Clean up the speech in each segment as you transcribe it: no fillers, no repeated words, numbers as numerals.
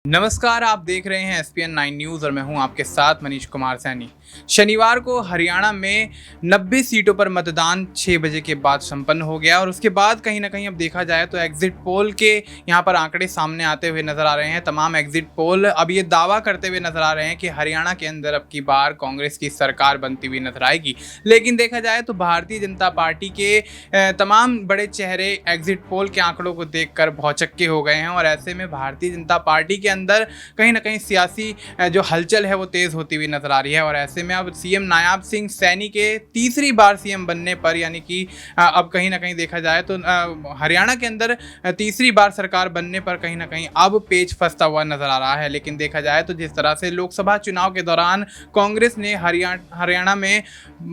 नमस्कार, आप देख रहे हैं एसपीएन 9 न्यूज़ और मैं हूं आपके साथ मनीष कुमार सैनी। शनिवार को हरियाणा में 90 सीटों पर मतदान 6 बजे के बाद संपन्न हो गया और उसके बाद कहीं ना कहीं अब देखा जाए तो एग्जिट पोल के यहां पर आंकड़े सामने आते हुए नजर आ रहे हैं। तमाम एग्जिट पोल अब ये दावा करते हुए नजर आ रहे हैं कि हरियाणा के अंदर अब की बार कांग्रेस की सरकार बनती हुई नजर आएगी। लेकिन देखा जाए तो भारतीय जनता पार्टी के तमाम बड़े चेहरे एग्जिट पोल के आंकड़ों को देखकर भौचक्के हो गए हैं और ऐसे में भारतीय जनता पार्टी के अंदर कहीं ना कहीं सियासी जो हलचल है वो तेज होती हुई नजर आ रही है। और ऐसे में अब सीएम नायाब सिंह सैनी के तीसरी बार सीएम बनने पर यानी कि अब कहीं ना कहीं देखा जाए तो हरियाणा के अंदर तीसरी बार सरकार बनने पर कहीं ना कहीं अब पेच फंसता हुआ नजर आ रहा है। लेकिन देखा जाए तो जिस तरह से लोकसभा चुनाव के दौरान कांग्रेस ने हरियाणा में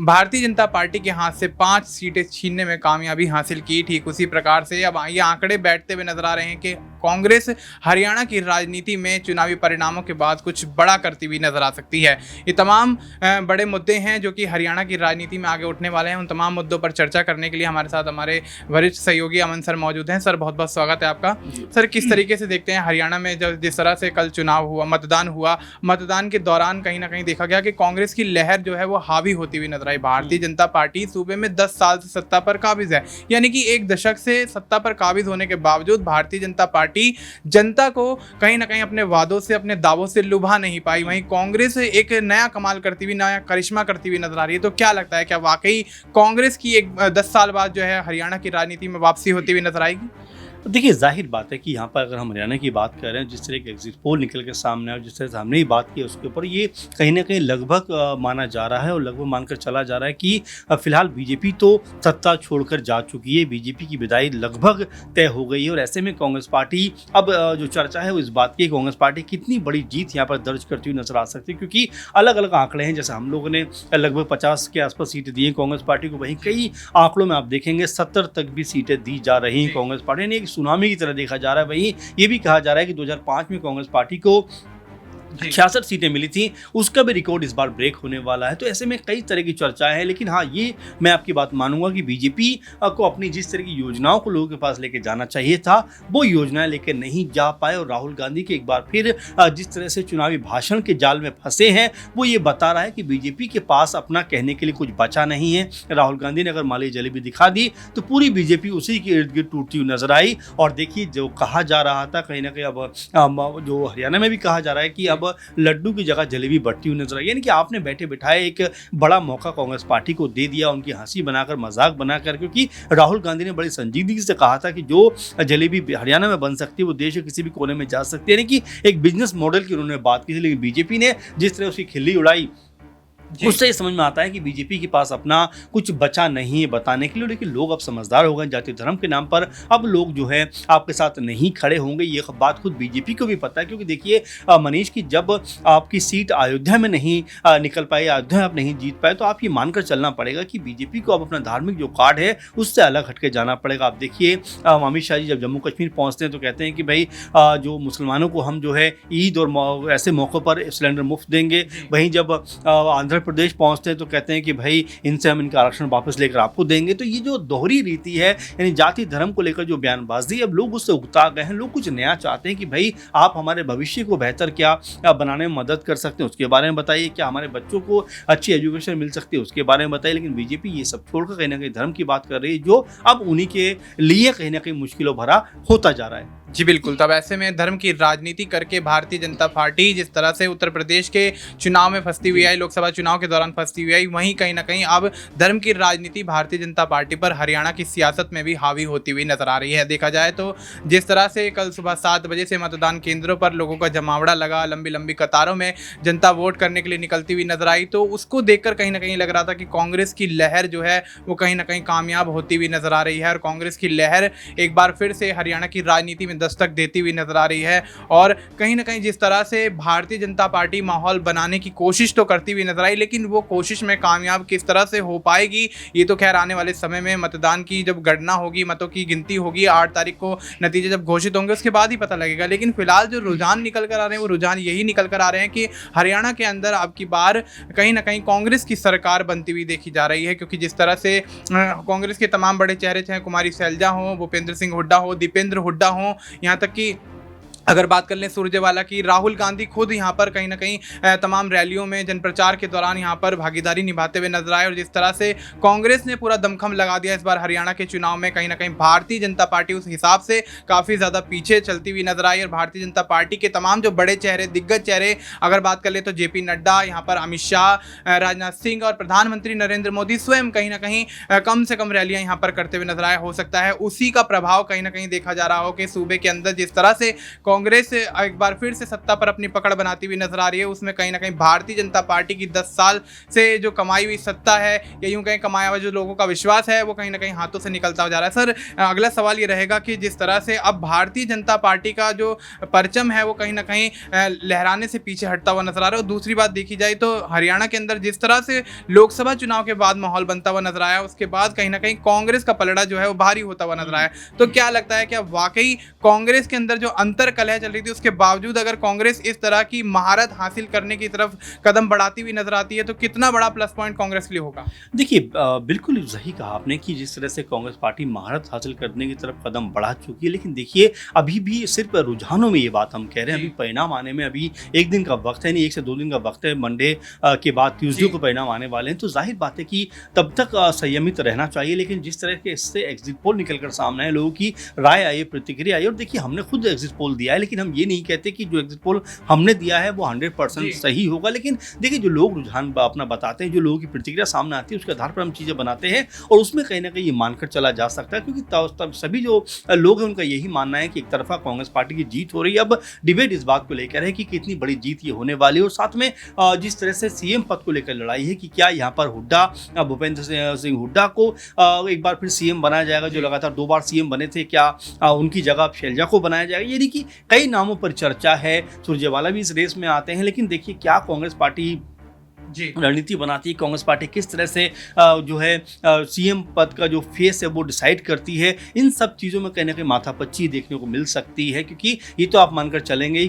भारतीय जनता पार्टी के हाथ से 5 सीटें छीनने में कामयाबी हासिल की, ठीक उसी प्रकार से अब ये आंकड़े बैठते हुए नजर आ रहे हैं कि कांग्रेस हरियाणा की राजनीति में चुनावी परिणामों के बाद कुछ बड़ा करती हुई नजर आ सकती है। ये तमाम बड़े मुद्दे हैं जो कि हरियाणा की राजनीति में आगे उठने वाले हैं। उन तमाम मुद्दों पर चर्चा करने के लिए हमारे साथ हमारे वरिष्ठ सहयोगी अमन सर मौजूद हैं। सर, बहुत बहुत स्वागत है आपका। सर, किस तरीके से देखते हैं हरियाणा में जब जिस तरह से कल चुनाव हुआ, मतदान के दौरान कहीं ना कहीं देखा गया कि कांग्रेस की लहर जो है वो हावी होती हुई नजर आई। भारतीय जनता पार्टी सूबे में 10 साल से सत्ता पर काबिज है, यानी कि एक दशक से सत्ता पर काबिज होने के बावजूद भारतीय जनता पार्टी जनता को कहीं ना कहीं अपने वादों से, अपने दावों से लुभा नहीं पाई। वहीं कांग्रेस एक नया कमाल करती हुई, नया करिश्मा करती हुई नजर आ रही है। तो क्या लगता है, क्या वाकई कांग्रेस की एक 10 साल बाद जो है हरियाणा की राजनीति में वापसी होती हुई नजर आएगी? देखिए, जाहिर बात है कि यहाँ पर अगर हम हरियाणा की बात कर रहे हैं, जिस तरह के एग्जिट पोल निकल के सामने और जिस तरह से हमने ही बात की उसके ऊपर, ये कहीं ना कहीं लगभग माना जा रहा है और लगभग मानकर चला जा रहा है कि फिलहाल बीजेपी तो सत्ता छोड़कर जा चुकी है, बीजेपी की विदाई लगभग तय हो गई है। और ऐसे में कांग्रेस पार्टी अब जो चर्चा है वो इस बात की कांग्रेस पार्टी कितनी बड़ी जीत यहाँ पर दर्ज करती हुई नजर आ सकती है, क्योंकि अलग अलग आंकड़े हैं। जैसे हम लोगों ने लगभग 50 के आसपास सीटें दी हैं कांग्रेस पार्टी को, वहीं कई आंकड़ों में आप देखेंगे 70 तक भी सीटें दी जा रही हैं कांग्रेस पार्टी ने। एक सुनामी की तरह देखा जा रहा है। वहीं ये भी कहा जा रहा है कि 2005 में कांग्रेस पार्टी को 66 सीटें मिली थी, उसका भी रिकॉर्ड इस बार ब्रेक होने वाला है। तो ऐसे में कई तरह की चर्चाएं हैं, लेकिन हाँ, ये मैं आपकी बात मानूंगा कि बीजेपी को अपनी जिस तरह की योजनाओं को लोगों के पास लेके जाना चाहिए था वो योजनाएं लेके नहीं जा पाए। और राहुल गांधी के एक बार फिर जिस तरह से चुनावी भाषण के जाल में फंसे हैं, वो ये बता रहा है कि बीजेपी के पास अपना कहने के लिए कुछ बचा नहीं है। राहुल गांधी ने अगर माली जलेबी दिखा दी तो पूरी बीजेपी उसी के इर्द गिर्द टूटती हुई नजर आई। और देखिए, जो कहा जा रहा था कहीं ना कहीं अब जो हरियाणा में भी कहा जा रहा है कि अब लड्डू की जगह जलेबी बढ़ती हुई नजर आई। यानी कि आपने बैठे बिठाए एक बड़ा मौका कांग्रेस पार्टी को दे दिया, उनकी हंसी बनाकर, मजाक बनाकर, क्योंकि राहुल गांधी ने बड़ी संजीदगी से कहा था कि जो जलेबी हरियाणा में बन सकती है वो देश के किसी भी कोने में जा सकती है। यानी कि एक बिजनेस मॉडल की उन्होंने बात की थी, लेकिन बीजेपी ने जिस तरह उसकी खिल्ली उड़ाई उससे ये समझ में आता है कि बीजेपी के पास अपना कुछ बचा नहीं है बताने के लिए। लेकिन लोग अब समझदार हो गए, जाति धर्म के नाम पर अब लोग जो है आपके साथ नहीं खड़े होंगे। ये बात खुद बीजेपी को भी पता है, क्योंकि देखिए मनीष, की जब आपकी सीट अयोध्या में नहीं निकल पाई, अयोध्या आप नहीं जीत पाए, तो आप ये मानकर चलना पड़ेगा कि बीजेपी को अब अपना धार्मिक जो कार्ड है उससे अलग हटके जाना पड़ेगा। आप देखिए, अमित शाह जी जब जम्मू कश्मीर पहुँचते हैं तो कहते हैं कि भाई जो मुसलमानों को हम जो है ईद और ऐसे मौक़ों पर सिलेंडर मुफ्त देंगे। वहीं जब आंध्र प्रदेश पहुंचते हैं तो कहते हैं कि भाई इनसे हम इनका आरक्षण वापस लेकर आपको देंगे। तो ये जो दोहरी रीति है, यानी जाति धर्म को लेकर जो बयानबाजी, अब लोग उससे उकता गए हैं। लोग कुछ नया चाहते हैं कि भाई आप हमारे भविष्य को बेहतर क्या बनाने में मदद कर सकते हैं, उसके बारे में बताइए। क्या हमारे बच्चों को अच्छी एजुकेशन मिल सकती है, उसके बारे में बताइए। लेकिन बीजेपी ये सब छोड़कर कहीं ना कहीं धर्म की बात कर रही है, जो अब उन्हीं के लिए कहीं ना कहीं मुश्किलों भरा होता जा रहा है। जी बिल्कुल। तब ऐसे में धर्म की राजनीति करके भारतीय जनता पार्टी जिस तरह से उत्तर प्रदेश के चुनाव में फंसती हुई आई, लोकसभा चुनाव के दौरान फंसती हुई आई, वहीं कहीं ना कहीं अब धर्म की राजनीति भारतीय जनता पार्टी पर हरियाणा की सियासत में भी हावी होती हुई नजर आ रही है। देखा जाए तो जिस तरह से कल सुबह 7 बजे से मतदान केंद्रों पर लोगों का जमावड़ा लगा, लंबी लंबी कतारों में जनता वोट करने के लिए निकलती हुई नजर आई, तो उसको देखकर कहीं ना कहीं लग रहा था कि कांग्रेस की लहर जो है वो कहीं ना कहीं कामयाब होती हुई नजर आ रही है और कांग्रेस की लहर एक बार फिर से हरियाणा की राजनीति में दस्तक देती हुई नजर आ रही है। और कहीं ना कहीं जिस तरह से भारतीय जनता पार्टी माहौल बनाने की कोशिश तो करती हुई नजर आई, लेकिन वो कोशिश में कामयाब किस तरह से हो पाएगी ये तो खैर आने वाले समय में मतदान की जब गणना होगी, मतों की गिनती होगी, 8 तारीख को नतीजे जब घोषित होंगे उसके बाद ही पता लगेगा। लेकिन फिलहाल जो रुझान निकल कर आ रहे हैं वो रुझान यही निकल कर आ रहे हैं कि हरियाणा के अंदर अब की बार कहीं ना कहीं कांग्रेस की सरकार बनती हुई देखी जा रही है। क्योंकि जिस तरह से कांग्रेस के तमाम बड़े चेहरे, चाहे कुमारी सैलजा हो, भूपेंद्र सिंह हुड्डा हो, दीपेंद्र हुड्डा हो, यहाँ तक कि अगर बात कर लें सुरजेवाला की, राहुल गांधी खुद यहाँ पर कहीं ना कहीं तमाम रैलियों में जन प्रचार के दौरान यहाँ पर भागीदारी निभाते हुए नजर आए। और जिस तरह से कांग्रेस ने पूरा दमखम लगा दिया इस बार हरियाणा के चुनाव में, कहीं ना कहीं भारतीय जनता पार्टी उस हिसाब से काफ़ी ज़्यादा पीछे चलती हुई नजर आई। और भारतीय जनता पार्टी के तमाम जो बड़े चेहरे, दिग्गज चेहरे, अगर बात कर ले तो जेपी नड्डा, यहाँ पर अमित शाह, राजनाथ सिंह और प्रधानमंत्री नरेंद्र मोदी स्वयं कहीं ना कहीं कम से कम रैलियां यहाँ पर करते हुए नजर आए। हो सकता है उसी का प्रभाव कहीं ना कहीं देखा जा रहा हो कि सूबे के अंदर जिस तरह से कांग्रेस एक बार फिर से सत्ता पर अपनी पकड़ बनाती हुई नजर आ रही है, उसमें कहीं ना कहीं भारतीय जनता पार्टी की 10 साल से जो कमाई हुई सत्ता है, या यूं कहीं कमाया हुआ जो लोगों का विश्वास है, वो कहीं ना कहीं हाथों से निकलता हो जा रहा है। सर, अगला सवाल ये रहेगा कि जिस तरह से अब भारतीय जनता पार्टी का जो परचम है वो कहीं ना कहीं लहराने से पीछे हटता हुआ नजर आ रहा है। और दूसरी बात देखी जाए तो हरियाणा के अंदर जिस तरह से लोकसभा चुनाव के बाद माहौल बनता हुआ नजर आया, उसके बाद कहीं ना कहीं कांग्रेस का पलड़ा जो है वो भारी होता हुआ नजर आया। तो क्या लगता है कि अब वाकई कांग्रेस के अंदर जो अंतर कलह चल रही थी, उसके बावजूद अगर कांग्रेस इस तरह की महारत हासिल करने की तरफ कदम बढ़ाती हुई नजर आती है, तो कितना बड़ा प्लस पॉइंट कांग्रेस के लिए होगा? देखिए, बिल्कुल सही कहा आपने कि जिस तरह से कांग्रेस पार्टी महारत हासिल करने की तरफ कदम बढ़ा चुकी है, लेकिन देखिए अभी भी सिर्फ रुझानों में ये बात हम कह रहे हैं। अभी परिणाम आने में अभी एक दिन का वक्त है, नहीं 1 से 2 दिन का वक्त है। मंडे के बाद ट्यूसडे को परिणाम आने वाले हैं, तो जाहिर बात है कि तब तक संयमित रहना चाहिए। लेकिन जिस तरह के इससे एग्जिट पोल निकल कर सामने आए, लोगों की राय आई, प्रतिक्रिया आई, और देखिए हमने खुद एग्जिट पोल दिया है, लेकिन हम ये नहीं कहते कि जो एग्जिट पोल हमने दिया है वो 100% सही होगा। लेकिन देखिए जो लोग रुझान अपना बताते हैं, जो लोगों की प्रतिक्रिया सामने आती है, उसके आधार पर हम चीज़ें बनाते हैं, और उसमें कहीं ना कहीं ये मानकर चला जा सकता है, क्योंकि तब सभी जो लोग हैं उनका यही मानना है कि एक तरफा कांग्रेस पार्टी की जीत हो रही है। अब डिबेट इस बात को लेकर है कि कितनी बड़ी जीत ये होने वाली है, और साथ में जिस तरह से सीएम पद को लेकर लड़ाई है कि क्या यहाँ पर हुड्डा, भूपेंद्र सिंह हुड्डा को एक बार फिर सीएम बनाया जाएगा, जो लगातार 2 बार सीएम बने थे, क्या उनकी जगह शैलजा को बनाया जाएगा। यानी कि कई नामों पर चर्चा है, सुरजेवाला भी इस रेस में आते हैं। लेकिन देखिए क्या कांग्रेस पार्टी रणनीति बनाती है, कांग्रेस पार्टी किस तरह से जो है सीएम पद का जो फेस है वो डिसाइड करती है, इन सब चीज़ों में कहीं ना कहीं माथापच्ची देखने को मिल सकती है। क्योंकि ये तो आप मानकर चलेंगे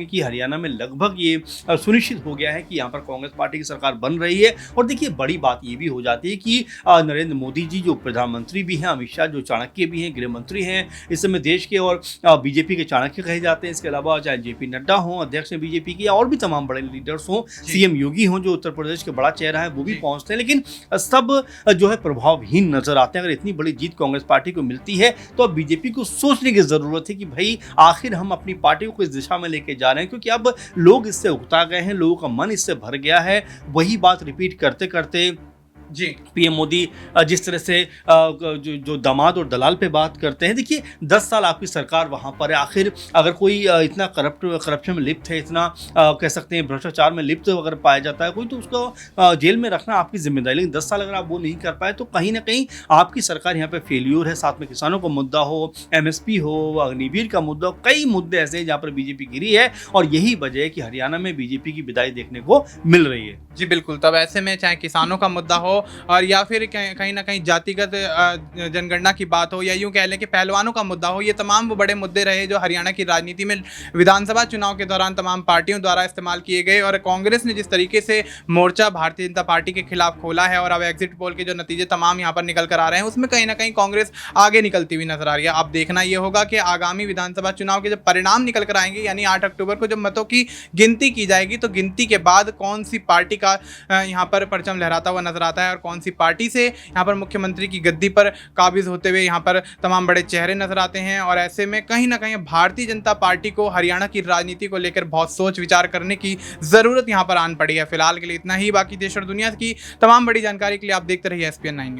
कि हरियाणा में लगभग ये सुनिश्चित हो गया है कि यहाँ पर कांग्रेस पार्टी की सरकार बन रही है। और देखिए बड़ी बात ये भी हो जाती है कि नरेंद्र मोदी जी जो प्रधानमंत्री भी हैं, अमित शाह जो चाणक्य भी हैं, गृह मंत्री हैं इस समय देश के, और बीजेपी के चाणक्य कहे जाते हैं। इसके अलावा चाहे जेपी नड्डा हों, अध्यक्ष हैं बीजेपी के, और भी तमाम बड़े लीडर्स हों, सीएम योगी हों जो उत्तर प्रदेश के बड़ा चेहरा है, वो भी पहुंचते हैं। लेकिन सब जो है प्रभावहीन नजर आते हैं। अगर इतनी बड़ी जीत कांग्रेस पार्टी को मिलती है, तो अब बीजेपी को सोचने की जरूरत है कि भाई आखिर हम अपनी पार्टी को किस दिशा में लेके जा रहे हैं, क्योंकि अब लोग इससे उकता गए हैं, लोगों का मन इससे भर गया है। वही बात रिपीट करते करते जी पीएम मोदी जिस तरह से जो दामाद और दलाल पे बात करते हैं, देखिए 10 साल आपकी सरकार वहाँ पर है। आखिर अगर कोई इतना करप्शन में लिप्त है, इतना कह सकते हैं भ्रष्टाचार में लिप्त अगर पाया जाता है कोई, तो उसको जेल में रखना आपकी जिम्मेदारी। लेकिन 10 साल अगर आप वो नहीं कर पाए, तो कहीं ना कहीं आपकी सरकार यहाँ पे फेल्यूर है। साथ में किसानों का मुद्दा हो, एमएसपी हो, अग्निवीर का मुद्दा हो, कई मुद्दे ऐसे हैं जहाँ पर बीजेपी गिरी है, और यही वजह है कि हरियाणा में बीजेपी की विदाई देखने को मिल रही है। जी बिल्कुल। तब ऐसे में चाहे किसानों का मुद्दा हो, और या फिर कहीं ना कहीं जातिगत जनगणना की बात हो, या यूं कह लें कि पहलवानों का मुद्दा हो, ये तमाम वो बड़े मुद्दे रहे जो हरियाणा की राजनीति में विधानसभा चुनाव के दौरान तमाम पार्टियों द्वारा इस्तेमाल किए गए। और कांग्रेस ने जिस तरीके से मोर्चा भारतीय जनता पार्टी के खिलाफ खोला है, और अब एग्जिट पोल के जो नतीजे तमाम यहाँ पर निकल कर आ रहे हैं, उसमें कहीं ना कहीं कांग्रेस आगे निकलती हुई नजर आ रही है। अब देखना ये होगा कि आगामी विधानसभा चुनाव के जब परिणाम निकल कर आएंगे, यानी 8 अक्टूबर को जब मतों की गिनती की जाएगी, तो गिनती के बाद कौन सी पार्टी का यहाँ पर परचम लहराता हुआ नजर आता है, और कौन सी पार्टी से यहाँ पर मुख्यमंत्री की गद्दी पर काबिज होते हुए यहाँ पर तमाम बड़े चेहरे नजर आते हैं। और ऐसे में कहीं ना कहीं भारतीय जनता पार्टी को हरियाणा की राजनीति को लेकर बहुत सोच विचार करने की जरूरत यहाँ पर आन पड़ी है। फिलहाल के लिए इतना ही। बाकी देश और दुनिया की तमाम बड़ी जानकारी के लिए आप देखते रहिए SPN 9 न्यूज़।